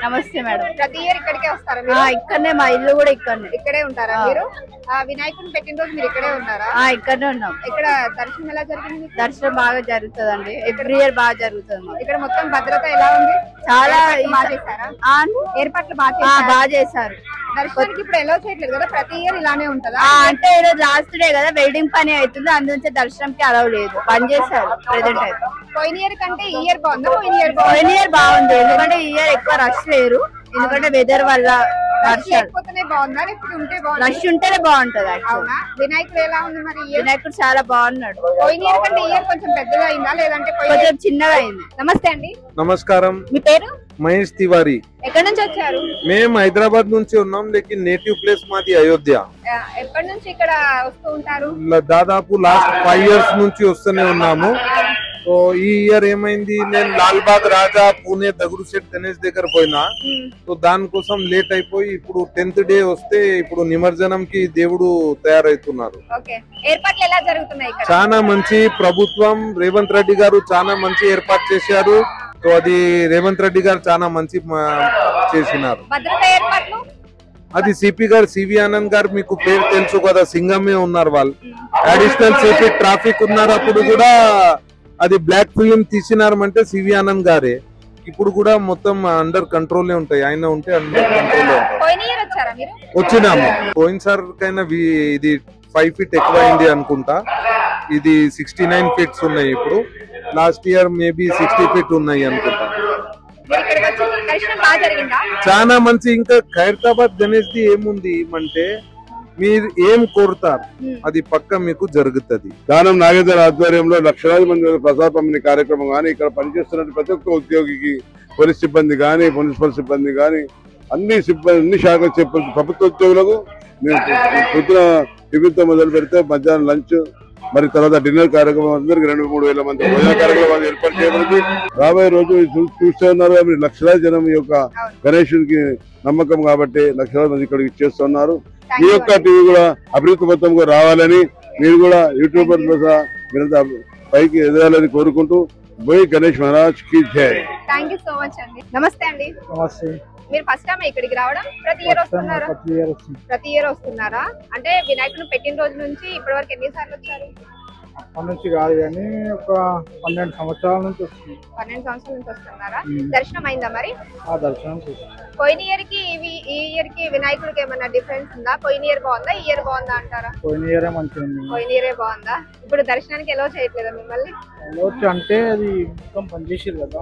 నమస్తే మేడం. ప్రతి ఇయర్ ఇక్కడికే వస్తారా మీరు? ఇక్కడనే, మా ఇల్లు కూడా ఇక్కడే ఉంటారా మీరు? వినాయకుడిని పెట్టిన రోజు మీరు ఇక్కడే ఉన్నారా? ఇక్కడనే ఉన్నాం. ఇక్కడ దర్శనం ఎలా జరిగింది? దర్శనం బాగా జరుగుతుందండి, ఎవ్రీ ఇయర్ బాగా జరుగుతుంది. ఇక్కడ మొత్తం భద్రత ఎలా ఉంది? చాలా బాగా చేశారా? ఏర్పాట్లు బాగా చేశారు. దర్శనానికి ఇప్పుడు ఎలా చేయట్లేదు కదా, ప్రతి ఇయర్ ఇలానే ఉంటదా? అంటే ఈరోజు లాస్ట్ డే కదా, వెల్డింగ్ పని అవుతుంది, అందుకే దర్శనంకి అలవ్ లేదు, పని చేశారు ప్రెసెంట్ అయితే. పోయిన ఇయర్ కంటే ఈ ఇయర్ బాగుందా? పోయిన ఇయర్ బాగుంది, ఎందుకంటే ఈ ఇయర్ ఎక్కువ రష్ లేరు, ఎందుకంటే వెదర్ వల్ల. రష్ బాగుందా లేకపోతే ఉంటే బాగుందా? రష్ ఉంటేనే బాగుంటది. అవునా? వినాయకుడు ఎలా ఉంది మరి? వినాయకుడు చాలా బాగున్నాడు. పోయిన ఇయర్ కంటే ఈ ఇయర్ కొంచెం పెద్దగా అయిందా లేదంటే కొంచెం చిన్నగా అయింది? నమస్తే అండి. నమస్కారం. మీ పేరు? మహేష్ తివారీ. ఎక్కడి నుంచి వచ్చారు? మేము హైదరాబాద్ నుంచి ఉన్నాం, లేకిన్ నేటివ్ ప్లేస్ మాది అయోధ్య. ఎప్పటి నుంచి ఇక్కడ వస్తూ ఉంటారు? దాదాపు లాస్ట్ 5 years నుంచి వస్తూనే ఉన్నాము. సో ఈ ఇయర్ ఏమైంది, నేను లాల్బాగ్ రాజా పూణే దగుడు సెట్ గణేష్ దగ్గర పోయినా, సో దానికోసం లేట్ అయిపోయి ఇప్పుడు 10th డే వస్తే ఇప్పుడు నిమజ్జనంకి దేవుడు తయారైతున్నారు. ఏర్పాట్లు ఎలా జరుగుతున్నాయి? చాలా మంచి ప్రభుత్వం, రేవంత్ రెడ్డి గారు చాలా మంచి ఏర్పాటు చేశారు. సో అది రేవంత్ రెడ్డి గారు చాలా మంచి చేసినారు. భద్రతా ఏర్పాట్లు అది సిపి గారు సివి ఆనంద్ గారు, మీకు పేరు తెలుసు కదా, సింగమే ఉన్నారు వాళ్ళు. అడిషనల్ సిపి ట్రాఫిక్ ఉన్నారు, అప్పుడు కూడా అది బ్లాక్ ఫిలిం తీసినారంటే సివి ఆనంద్ గారే. ఇప్పుడు కూడా మొత్తం అండర్ కంట్రోల్ ఉంటాయి, ఆయన ఉంటే అండర్ కంట్రోల్ వచ్చినాము. పోయినసారి కైనా ఇది 5 feet ఎక్కువ అయింది అనుకుంటా, ఇది 69 feet ఉన్నాయి. ఇప్పుడు లాస్ట్ ఇయర్ మేబీ 60 feet ఉన్నాయి అనుకుంటా. చాలా మంచి. ఇంకా ఖైరతాబాద్ గణేష్ ది ఏముంది అంటే, మీరు ఏం కోరుతారు అది పక్క మీకు జరుగుతుంది. దానం నాగేంద్ర ఆధ్వర్యంలో లక్షలాది మంది ప్రసాద పంపిణీ కార్యక్రమం కానీ, ఇక్కడ పనిచేస్తున్న ప్రతి ఒక్క ఉద్యోగికి, పోలీస్ సిబ్బంది కానీ, మున్సిపల్ సిబ్బంది కానీ, అన్ని శాఖల సిబ్బంది, ప్రభుత్వ ఉద్యోగులకు మేము పొద్దున టిఫిన్ తో మొదలు పెడితే మధ్యాహ్నం లంచ్, మరి తర్వాత డిన్నర్ కార్యక్రమం, అందరికి 2-3 వేల మంది భోజన కార్యక్రమాలు ఏర్పాటు చేయబడింది. రాబోయే రోజు చూస్తూ ఉన్నారు, లక్షలాది జనం ఈ యొక్క గణేశునికి నమ్మకం కాబట్టి లక్షలాది మంది ఇక్కడికి ఇచ్చేస్తున్నారు. ఈ యొక్క టీవీ కూడా అభివృద్ధి మొత్తంగా రావాలని, మీరు కూడా యూట్యూబర్ సహా మీరంతా పైకి ఎదగాలని కోరుకుంటూ, బోయ్ గణేష్ మహారాజ్ కి జై. థాంక్ యూ సో మచ్ అండి. నమస్తే అండి. నమస్తే. మీరు ఫస్ట్ టైం ఇక్కడికి రావడం? ప్రతి ఇయర్ వస్తున్నారా? ప్రతి ఇయర్ వస్తున్నారా? అంటే వినాయకుడు పెట్టిన రోజు నుంచి ఇప్పటి వరకు ఎన్నిసార్లు వచ్చారు? అప్పటి నుంచి కాదు కానీ ఒక 12 సంవత్సరాల నుంచి వస్తుంది. 12 సంవత్సరాల నుంచి వస్తున్నారా? దర్శనం అయిందా మరి? దర్శనం. పోయిన ఇయర్ కి ఈ ఇయర్ కి వినాయకుడికి ఏమన్నా డిఫరెన్స్ ఉందా? పోయిన ఇయర్ బాగుందా, ఈ ఇయర్ బాగుందా అంటారా? పోయిన ఇయరే మంచిగా ఉంది. పోయిన ఇయరే బాగుందా? ఇప్పుడు దర్శనానికి ఎలా చేయట్లేదా మిమ్మల్ని? అంటే అది మొత్తం పనిచేసారు కదా.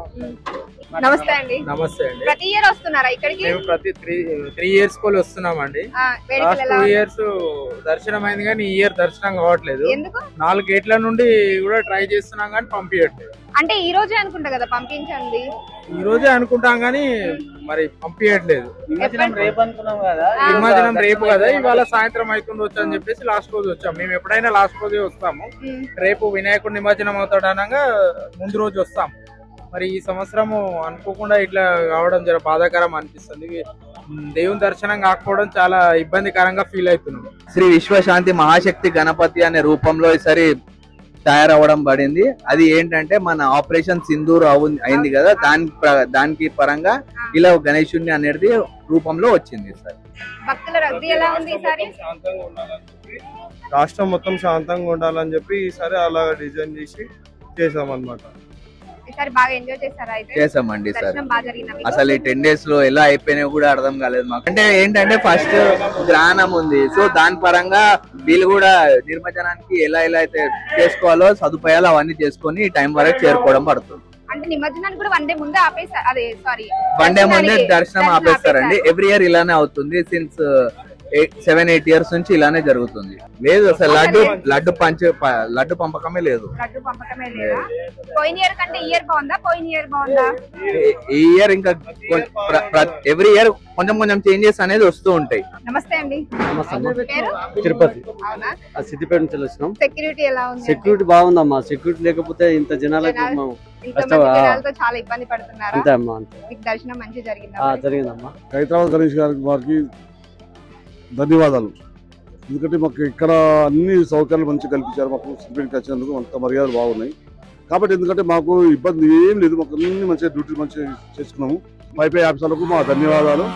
నమస్తే అండి. నమస్తే అండి. ప్రతి ఇయర్ వస్తున్నారా ఇక్కడికి? మేము ప్రతి 3 years కోలు వస్తున్నామండి. లాస్ట్ 2 years దర్శనం అయింది కానీ ఈ ఇయర్ దర్శనం కావట్లేదు. 4 గేట్ల నుండి కూడా ట్రై చేస్తున్నాం కానీ పంపించట్లేదు. అంటే ఈ రోజే అనుకుంటా కదా పంపించండి? ఈ రోజే అనుకుంటాం కానీ మరి పంపించట్లేదు. నిమజ్జనం రేపు కదా, ఇవాళ సాయంత్రం అవుతుండొచ్చు అని చెప్పేసి లాస్ట్ రోజు వచ్చాం. మేము ఎప్పుడైనా లాస్ట్ రోజే వస్తాము. రేపు వినాయకుడు నిమజ్జనం అవుతాడు అనగా ముందు రోజు వస్తాం. మరి ఈ సంవత్సరము అనుకోకుండా ఇట్లా కావడం జర బాధాకరం అనిపిస్తుంది. దేవుని దర్శనం కాకపోవడం చాలా ఇబ్బందికరంగా ఫీల్ అవుతున్నాం. శ్రీ విశ్వశాంతి మహాశక్తి గణపతి అనే రూపంలో ఈసారి తయారవడం పడింది. అది ఏంటంటే మన ఆపరేషన్ సింధూర్ అయింది కదా, దానికి పరంగా ఇలా గణేశుని అనేది రూపంలో వచ్చింది సార్. భక్తుల రద్దీ ఎలా ఉంది ఈసారి? రాష్ట్రం మొత్తం శాంతంగా ఉండాలని చెప్పి ఈసారి అలా డిజైన్ చేసి చేసామన్నమాట. చేసామండి సార్. అసలు ఈ 10 days లో ఎలా అయిపోయినా కూడా అర్థం కాలేదు మాకు. అంటే ఏంటంటే ఫస్ట్ గ్రహణం ఉంది, సో దాని పరంగా వీళ్ళు కూడా నిమజ్జనానికి ఎలా అయితే చేసుకోవాలో సదుపాయాలు అవన్నీ చేసుకొని టైం వరకు చేరుకోవడం పడుతుంది. అంటే నిమజ్జనానికి కూడా 1 day ముందే ఆపేస్తారు. అదే సారీ, 1 day ముందే దర్శనం ఆపేస్తారండి. ఎవ్రీ ఇయర్ ఇలానే అవుతుంది. సిన్స్ 7-8 years నుంచి ఇలానే జరుగుతుంది. లేదు అసలు లడ్డు పంపకమే లేదు. పోయిన ఇయర్ కంటే ఈ ఇయర్ బాగుందా? పోయిన ఇయర్ బాగుందా? ఈ ఇయర్ ఇంకా ఎవ్రీ ఇయర్ కొంచెం కొంచెం చేంజెస్ అనేది వస్తూ ఉంటాయి. నమస్తే అండి. తిరుపతి సిద్దిపేట నుంచి వచ్చినాం. సెక్యూరిటీ ఎలా ఉంది? సెక్యూరిటీ బాగుందమ్మా. సెక్యూరిటీ లేకపోతే ఇంత జనాలకి చాలా ఇబ్బంది పడుతున్నారు. అంతే అమ్మా. దర్శనం మంచిగా జరిగిందా? జరిగిందమ్మా. హైదరాబాద్ గణేష్ గారికి ధన్యవాదాలు. ఎందుకంటే మాకు ఇక్కడ అన్ని సౌకర్యాలు మంచిగా కల్పించారు. మాకు సిబ్బందికి వచ్చినందుకు అంత మర్యాదలు బాగున్నాయి కాబట్టి, ఎందుకంటే మాకు ఇబ్బంది ఏం లేదు. మాకు అన్ని మంచిగా డ్యూటీ మంచిగా చేసుకున్నాము. పై ఆఫీసర్లకు మా ధన్యవాదాలు.